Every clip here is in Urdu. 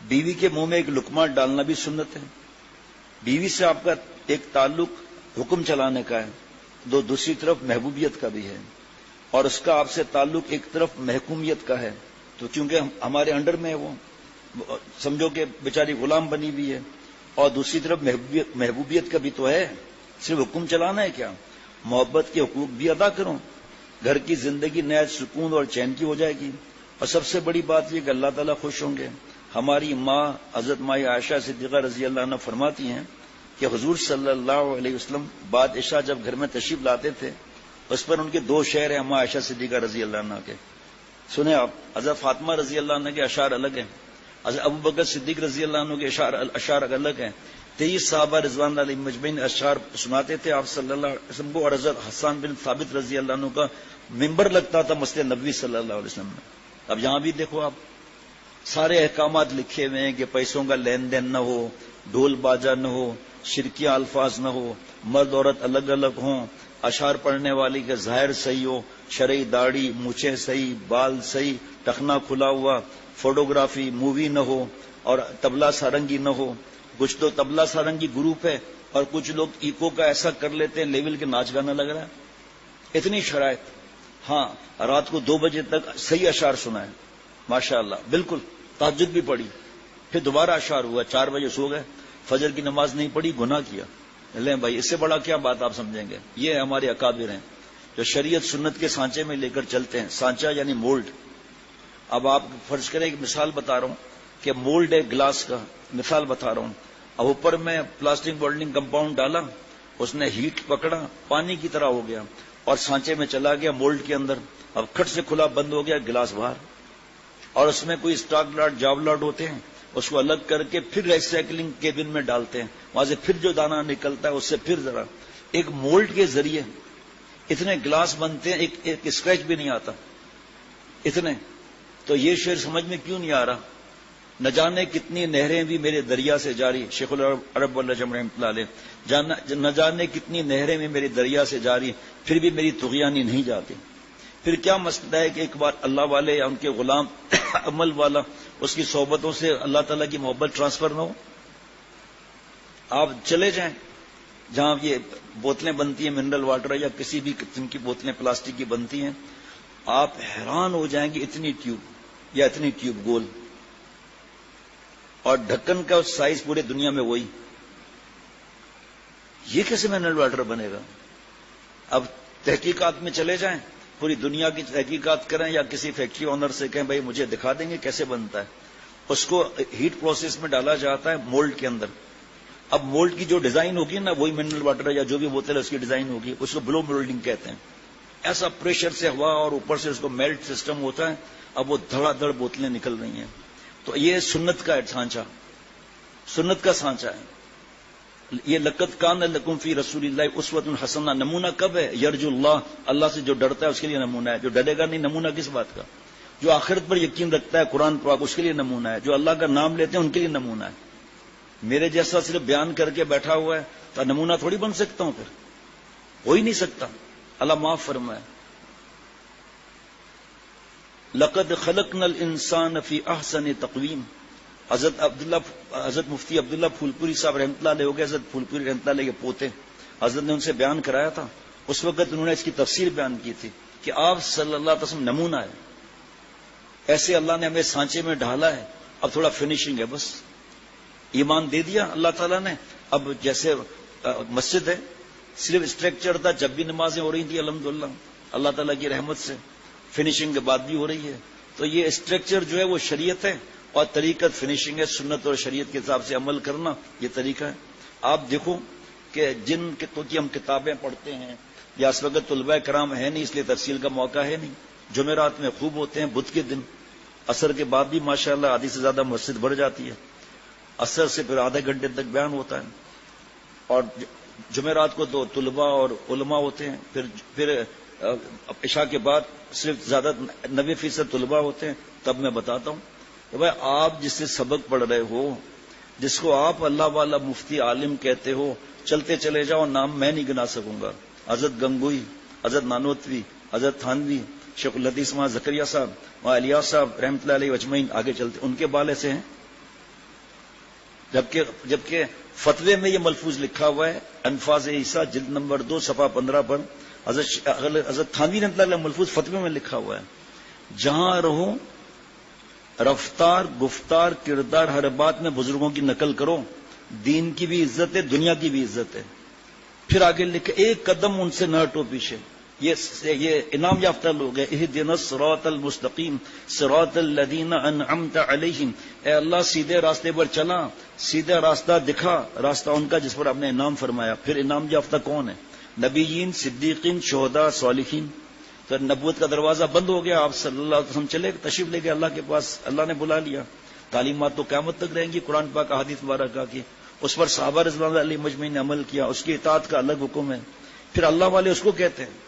بیوی کے منہ میں ایک لقمہ ڈالنا بھی سنت ہے. بیوی سے آپ کا ایک تعلق حکم چلانے کا ہے، دوسری طرف محبوبیت کا بھی ہے، اور اس کا آپ سے تعلق ایک طرف محکومیت کا ہے. تو چونکہ ہمارے انڈر میں ہے، وہ سمجھو کہ بیچاری غلام بنی ہوئی ہے، اور دوسری طرف محبوبیت کا بھی تو ہے. صرف حکم چلانا ہے کیا؟ محبت کے حقوق بھی ادا کرو، گھر کی زندگی نہایت سکون اور چین کی ہو جائے گی. اور سب سے بڑی بات یہ کہ اللہ تعالیٰ خوش ہوں گے. ہماری ماں حضرت مائی عائشہ صدیقہ رضی اللہ عنہ فرماتی ہیں کہ حضور صلی اللہ علیہ وسلم بعد عشاء جب گھر میں تشریف لاتے تھے، اس پر ان کے 2 شعر ہیں ماں عائشہ صدیقہ رضی اللہ عنہ کے. سنیں آپ، حضرت فاطمہ رضی اللہ عنہ کے اشعار الگ ہیں، حضرت ابو بکر صدیق رضی اللہ عنہ کے اشعار الگ ہیں. 23 صحابہ رضوان اللہ علیہم مجمعین اشعار سناتے تھے آپ صلی اللہ علیہ وسلم کو، اور حضرت حسان بن ثابت رضی اللہ عنہ کا ممبر لگتا تھا مسجد نبوی صلی اللہ علیہ وسلم میں. اب یہاں بھی دیکھو آپ، سارے احکامات لکھے ہوئے ہیں کہ پیسوں کا لین دین نہ ہو، ڈھول باجا نہ ہو، شرکیہ الفاظ نہ ہو، مرد عورت الگ الگ ہوں، اشعار پڑھنے والی کے ظاہر صحیح ہو، شرعی داڑھی مونچھیں صحیح، بال صحیح، ٹخنا کھلا ہوا، فوٹوگرافی مووی نہ ہو، اور طبلہ سارنگی نہ ہو. کچھ تو طبلہ سارنگی گروپ ہے، اور کچھ لوگ ایکو کا ایسا کر لیتے ہیں لیول کے ناچ گانا لگ رہا ہے. اتنی شرائط. ہاں، رات کو 2 بجے تک صحیح اشعار سنا ہے ماشاء اللہ، بالکل تہجد بھی پڑھی، پھر دوبارہ اشعار ہوا، 4 بجے سو گئے، فجر کی نماز نہیں پڑھی، گناہ کیا. لیں بھائی، اس سے بڑا کیا بات آپ سمجھیں گے؟ یہ ہمارے اکابر ہیں جو شریعت سنت کے سانچے میں لے کر چلتے ہیں. سانچہ یعنی مولڈ. اب آپ فرض کریں، ایک مثال بتا رہا ہوں کہ مولڈ ہے گلاس کا، مثال بتا رہا ہوں. اب اوپر میں پلاسٹک بولڈنگ کمپاؤنڈ ڈالا، اس نے ہیٹ پکڑا، پانی کی طرح ہو گیا، اور سانچے میں چلا گیا مولڈ کے اندر. اب کھٹ سے کھلا بند ہو گیا، گلاس باہر. اور اس میں کوئی اسٹاک لاٹ جاب لاٹ ہوتے ہیں، اس کو الگ کر کے پھر ریسائکلنگ کیبن میں ڈالتے ہیں، وہاں سے پھر جو دانہ نکلتا ہے اس سے پھر ذرا ایک مولڈ کے ذریعے اتنے گلاس بنتے ہیں، ایک اسکریچ بھی نہیں آتا اتنے. تو یہ شعر سمجھ میں کیوں نہیں آ رہا؟ نہ جانے کتنی نہریں بھی میرے دریا سے جاری، شیخ العرب والنجم رحمۃ اللہ علیہ، نہ جانے کتنی نہریں بھی میرے دریا سے جاری، پھر بھی میری طغیانی نہیں جاتی. پھر کیا مسئلہ ہے کہ ایک بار اللہ والے یا ان کے غلام عمل والا اس کی صحبتوں سے اللہ تعالیٰ کی محبت ٹرانسفر نہ ہو؟ آپ چلے جائیں جہاں یہ بوتلیں بنتی ہیں منرل واٹر یا کسی بھی قسم کی بوتلیں پلاسٹک کی بنتی ہیں، آپ حیران ہو جائیں گے، اتنی ٹیوب یا اتنی ٹیوب گول، اور ڈھکن کا سائز پورے دنیا میں وہی. یہ کیسے منرل واٹر بنے گا؟ اب تحقیقات میں چلے جائیں، پوری دنیا کی تحقیقات کریں، یا کسی فیکٹری اونر سے کہیں بھائی مجھے دکھا دیں گے کیسے بنتا ہے. اس کو ہیٹ پروسیس میں ڈالا جاتا ہے مولڈ کے اندر. اب مولڈ کی جو ڈیزائن ہوگی نا، وہی منرل واٹر یا جو بھی بوتل ہے اس کی ڈیزائن ہوگی، اس کو بلو مولڈنگ کہتے ہیں. ایسا پریشر سے ہوا اور اوپر سے اس کو میلٹ سسٹم ہوتا ہے، اب وہ دھڑا دھڑ بوتلیں نکل رہی ہیں. تو یہ سنت کا سانچہ، سنت کا سانچہ ہے. یہ لقد کان لکم فی رسول اللہ اسوۃ حسنہ. نمونہ کب ہے؟ یرجو اللہ، اللہ سے جو ڈرتا ہے اس کے لیے نمونہ ہے. جو ڈرے گا نہیں، نمونہ کس بات کا؟ جو آخرت پر یقین رکھتا ہے قرآن پاک، اس کے لیے نمونہ ہے. جو اللہ کا نام لیتے ہیں ان کے لیے نمونہ ہے. میرے جیسا صرف بیان کر کے بیٹھا ہوا ہے تو نمونہ تھوڑی بن سکتا ہوں، پھر ہو ہی نہیں سکتا. اللہ معاف فرمائے. لقد خلقنا الانسان فی احسن تقویم. حضرت مفتی عبداللہ پھولپوری صاحب رحمۃ اللہ علیہ ہو گئے، حضرت پھولپوری رحمۃ اللہ علیہ کے پوتے، حضرت نے ان سے بیان کرایا تھا. اس وقت انہوں نے اس کی تفسیر بیان کی تھی کہ آپ صلی اللہ علیہ وسلم نمونہ ہے. ایسے اللہ نے ہمیں سانچے میں ڈھالا ہے، اب تھوڑا فنیشنگ ہے بس. ایمان دے دیا اللہ تعالیٰ نے. اب جیسے مسجد ہے، صرف اسٹرکچر تھا، جب بھی نمازیں ہو رہی تھی الحمدللہ اللہ تعالیٰ کی رحمت سے، فنیشنگ کے بعد بھی ہو رہی ہے. تو یہ اسٹرکچر جو ہے وہ شریعت ہے، اور طریقت فنیشنگ ہے. سنت اور شریعت کے حساب سے عمل کرنا یہ طریقہ ہے. آپ دیکھو کہ جن کی ہم کتابیں پڑھتے ہیں، یا اس وقت طلباء کرام ہے نہیں اس لیے تفصیل کا موقع ہے نہیں، جمعرات میں خوب ہوتے ہیں، بدھ کے دن عصر کے بعد بھی ماشاءاللہ آدھی سے زیادہ مسجد بھر جاتی ہے. عصر سے پھر آدھے گھنٹے تک بیان ہوتا ہے. اور جمعرات کو تو طلباء اور علماء ہوتے ہیں. پھر عشاء کے بعد صرف زیادہ 90% طلباء ہوتے ہیں. تب میں بتاتا ہوں کہ بھائی آپ جس سے سبق پڑھ رہے ہو، جس کو آپ اللہ والا مفتی عالم کہتے ہو، چلتے چلے جاؤ، نام میں نہیں گنا سکوں گا. حضرت گنگوئی، حضرت نانوتوی، حضرت تھانوی، شیخ الحدیث وہاں زکریا صاحب، وہاں الیاس صاحب رحمۃ اللہ علیہ اجمعین، آگے چلتے ان کے بالے سے ہیں. جبکہ فتوے میں یہ ملفوظ لکھا ہوا ہے، انفاظ عیسیٰ جلد نمبر 2 صفحہ 15 پر حضرت تھانوی رحمۃ اللہ علیہ ملفوظ فتوے میں لکھا ہوا ہے، جہاں رہو رفتار گفتار کردار ہر بات میں بزرگوں کی نقل کرو، دین کی بھی عزت ہے دنیا کی بھی عزت ہے۔ پھر آگے لکھے ایک قدم ان سے نہ ہٹو پیچھے، یہ انعام یافتہ لوگ ہیں۔ اہدنا الصراط المستقیم صراط الذین انعمت علیہم، اے اللہ سیدھے راستے پر چلا، سیدھا راستہ دکھا، راستہ ان کا جس پر آپ نے انعام فرمایا۔ پھر انعام یافتہ کون ہے؟ نبیین، صدیقین، شہداء، صالحین۔ تو نبوت کا دروازہ بند ہو گیا، آپ صلی اللہ علیہ وسلم چلے تشریف لے کے اللہ کے پاس، اللہ نے بلا لیا۔ تعلیمات تو قیامت تک رہیں گی قرآن پاک احادیث مبارکہ کی، اس پر صحابہ رضوان اللہ علیہ مجمعین نے عمل کیا، اس کی اطاعت کا الگ حکم ہے۔ پھر اللہ والے اس کو کہتے ہیں،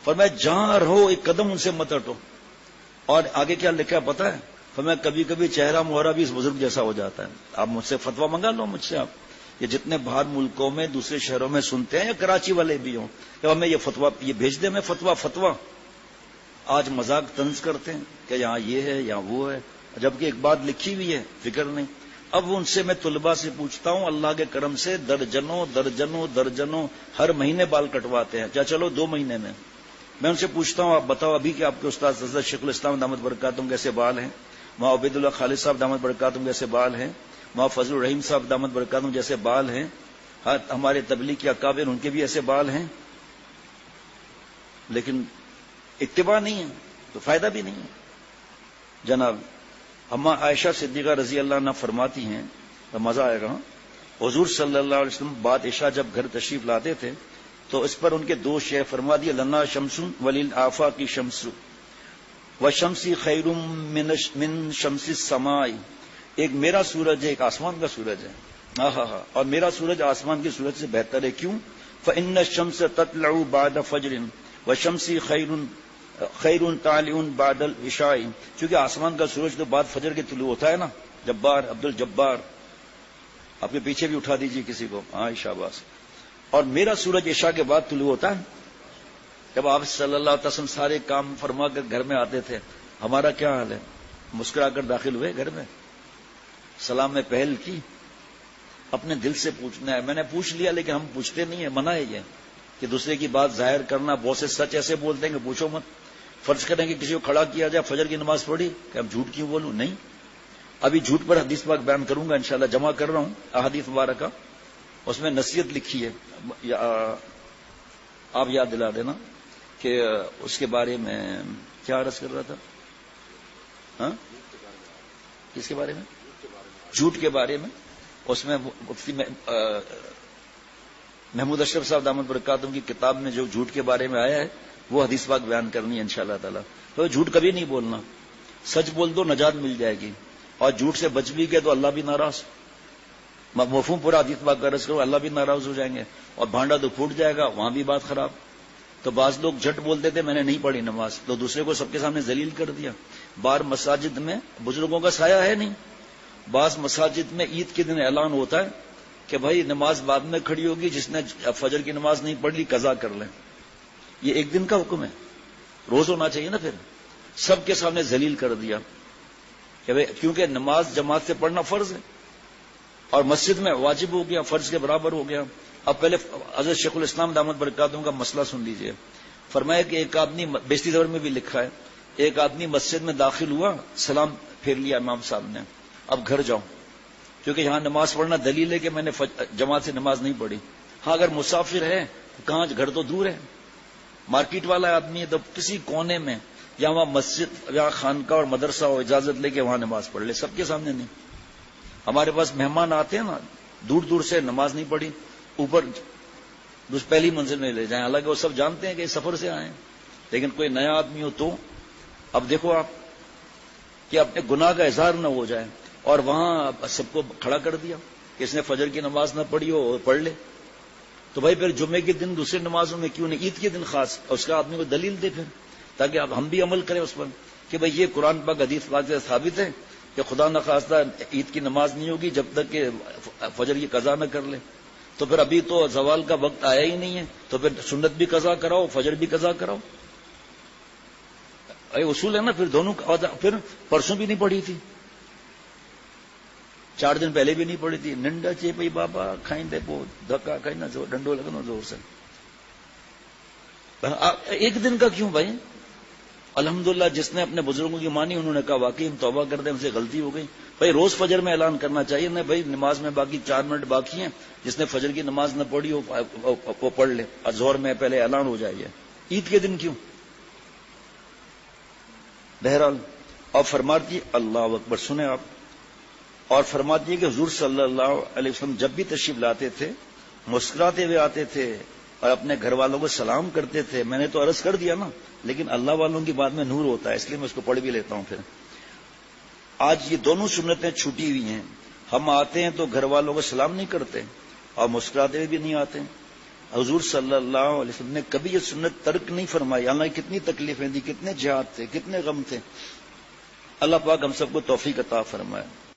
فرمایا جہاں رہو ایک قدم ان سے مت ہٹو۔ اور آگے کیا لکھا پتا ہے؟ فرمایا کبھی کبھی چہرہ مہرہ بھی اس بزرگ جیسا ہو جاتا ہے، آپ مجھ سے فتویٰ منگا لو مجھ سے، آپ یہ جتنے باہر ملکوں میں دوسرے شہروں میں سنتے ہیں یا کراچی والے بھی ہوں کہ ہمیں یہ فتویٰ یہ بھیج دیں، میں فتویٰ آج مذاق طنز کرتے ہیں کہ یہاں یہ ہے یہاں وہ ہے، جبکہ ایک بات لکھی ہوئی ہے، فکر نہیں۔ اب ان سے میں طلباء سے پوچھتا ہوں، اللہ کے کرم سے درجنوں ہر مہینے بال کٹواتے ہیں، چلو 2 مہینے میں ان سے پوچھتا ہوں آپ بتاؤ ابھی کہ آپ کے استاد حضرت شیخ الاسلام دامت برکاتہم کیسے بال ہیں، ماں عبید اللہ خالد صاحب دامت برکاتہم جیسے بال ہیں، ماں فضل الرحیم صاحب دامت برکاتہم جیسے بال ہیں، ہمارے تبلیغ کے اکابر ان کے بھی ایسے بال ہیں، لیکن اتباع نہیں ہے تو فائدہ بھی نہیں ہے۔ جناب اما عائشہ صدیقہ رضی اللہ عنہ فرماتی ہیں، تو مزہ آئے گا، حضور صلی اللہ علیہ وسلم بعد عشاء جب گھر تشریف لاتے تھے تو اس پر ان کے 2 شے فرما دیے، لنا شمس وللآفاق شمس وشمسی خیر من شمس السماء، ایک میرا سورج ہے ایک آسمان کا سورج ہے، اور میرا سورج آسمان کے سورج سے بہتر ہے، کیوں؟ فإن الشمس تطلع بعد فجر وشمسی خیر طالع بعد العشاء، چونکہ آسمان کا سورج تو بعد فجر کے طلوع ہوتا ہے نا۔ جبار عبد الجبار آپ کے پیچھے بھی اٹھا دیجئے کسی کو، ہاں شاباش۔ اور میرا سورج عشاء کے بعد طلوع ہوتا ہے۔ جب آپ صلی اللہ علیہ وسلم سارے کام فرما کر گھر میں آتے تھے، ہمارا کیا حال ہے؟ مسکرا کر داخل ہوئے گھر میں، سلام میں پہل کی، اپنے دل سے پوچھنا ہے۔ میں نے پوچھ لیا لیکن ہم پوچھتے نہیں ہیں، منع ہے یہ کہ دوسرے کی بات ظاہر کرنا، بہت سے سچ ایسے بولتے ہیں کہ پوچھو مت۔ فرض کریں کہ کسی کو کھڑا کیا جائے، فجر کی نماز پڑھی کہ اب جھوٹ کیوں بولوں؟ نہیں، ابھی جھوٹ پر حدیث پاک بیان کروں گا انشاءاللہ، جمع کر رہا ہوں احادیث مبارکہ، اس میں نصیحت لکھی ہے، آپ یاد دلا دینا کہ اس کے بارے میں کیا عرض کر رہا تھا؟ ہاں کس کے بارے میں؟ جھوٹ کے بارے میں۔ اس میں مفتی محمود اشرف صاحب دامت برکاتہم کی کتاب میں جو جھوٹ کے بارے میں آیا ہے وہ حدیث پاک بیان کرنی ہے انشاءاللہ تعالی۔ تو جھوٹ کبھی نہیں بولنا، سچ بول دو نجات مل جائے گی، اور جھوٹ سے بچ بھی گئے تو اللہ بھی ناراض، مفہوم پورا حدیث پاک کا عرض کرو، اللہ بھی ناراض ہو جائیں گے، اور بھانڈا تو پھوٹ جائے گا، وہاں بھی بات خراب۔ تو بعض لوگ جھٹ بولتے تھے میں نے نہیں پڑھی نماز، تو دوسرے کو سب کے سامنے ذلیل کر دیا۔ بار مساجد میں بزرگوں کا سایہ ہے نہیں، بعض مساجد میں عید کے دن اعلان ہوتا ہے کہ بھائی نماز بعد میں کھڑی ہوگی، جس نے فجر کی نماز نہیں پڑھ لی قضا کر لیں۔ یہ ایک دن کا حکم ہے، روز ہونا چاہیے نا۔ پھر سب کے سامنے ذلیل کر دیا کہ بھائی کیونکہ نماز جماعت سے پڑھنا فرض ہے، اور مسجد میں واجب ہو گیا، فرض کے برابر ہو گیا۔ اب پہلے حضرت شیخ الاسلام دامت برکاتہم کا مسئلہ سن لیجئے۔ فرمایا کہ ایک آدمی، بیستی دور میں بھی لکھا ہے، ایک آدمی مسجد میں داخل ہوا، سلام پھیر لیا امام صاحب نے، اب گھر جاؤں کیونکہ یہاں نماز پڑھنا دلیل ہے کہ میں نے جماعت سے نماز نہیں پڑھی۔ ہاں اگر مسافر ہے کہاں، گھر تو دور ہے، مارکیٹ والا آدمی ہے تو کسی کونے میں یا وہاں مسجد یا خانقاہ اور مدرسہ ہو، اجازت لے کے وہاں نماز پڑھ لے، سب کے سامنے نہیں۔ ہمارے پاس مہمان آتے ہیں نا دور دور سے، نماز نہیں پڑھی، اوپر پہلی منزل میں لے جائیں، حالانکہ وہ سب جانتے ہیں کہ سفر سے آئے ہیں، لیکن کوئی نیا آدمی ہو تو اب دیکھو آپ کہ اپنے گناہ کا اظہار نہ ہو جائے، اور وہاں سب کو کھڑا کر دیا کہ اس نے فجر کی نماز نہ پڑھی ہو وہ پڑھ لے۔ تو بھائی پھر جمعے کے دن دوسرے نمازوں میں کیوں نہیں، عید کے دن خاص، اور اس کا آدمی کو دلیل دے پھر، تاکہ اب ہم بھی عمل کریں اس پر کہ بھئی یہ قرآن پاک حدیث پاک سے ثابت ہے کہ خدا نخواستہ عید کی نماز نہیں ہوگی جب تک کہ فجر کی قضا نہ کر لے۔ تو پھر ابھی تو زوال کا وقت آیا ہی نہیں ہے، تو پھر سنت بھی قضا کراؤ، فجر بھی قضا کراؤ، اصول ہے نا۔ پھر دونوں پھر پرسوں بھی نہیں پڑھی تھی، 4 دن پہلے بھی نہیں پڑی تھی. ننڈا چے پئی بابا کھائیں دے پو دھکا کھائیں نہ ڈنڈو لگنو زور سے. ایک دن کا کیوں بھائی؟ الحمدللہ جس نے اپنے بزرگوں کی مانی انہوں نے کہا واقعی ہم توبہ کر دیں، ہم سے غلطی ہو گئی. بھائی روز فجر میں اعلان کرنا چاہیے نا، بھائی نماز میں باقی 4 منٹ باقی ہیں، جس نے فجر کی نماز نہ پڑھی وہ پڑھ لے، اور ظہر میں پہلے اعلان ہو جائے. عید کے دن کیوں؟ بہرحال اور فرماتی ہے اللہ اکبر، سنیں آپ، اور فرماتی ہے کہ حضور صلی اللہ علیہ وسلم جب بھی تشریف لاتے تھے مسکراتے ہوئے آتے تھے اور اپنے گھر والوں کو سلام کرتے تھے. میں نے تو عرض کر دیا نا، لیکن اللہ والوں کی بات میں نور ہوتا ہے، اس لیے میں اس کو پڑھ بھی لیتا ہوں. پھر آج یہ دونوں سنتیں چھوٹی ہوئی ہیں. ہم آتے ہیں تو گھر والوں کو سلام نہیں کرتے اور مسکراتے ہوئے بھی نہیں آتے. حضور صلی اللہ علیہ وسلم نے کبھی یہ سنت ترک نہیں فرمائی، اللہ کتنی تکلیفیں دی، کتنے جہاد تھے، کتنے غم تھے. اللہ پاک ہم سب کو توفیق عطا فرمائے.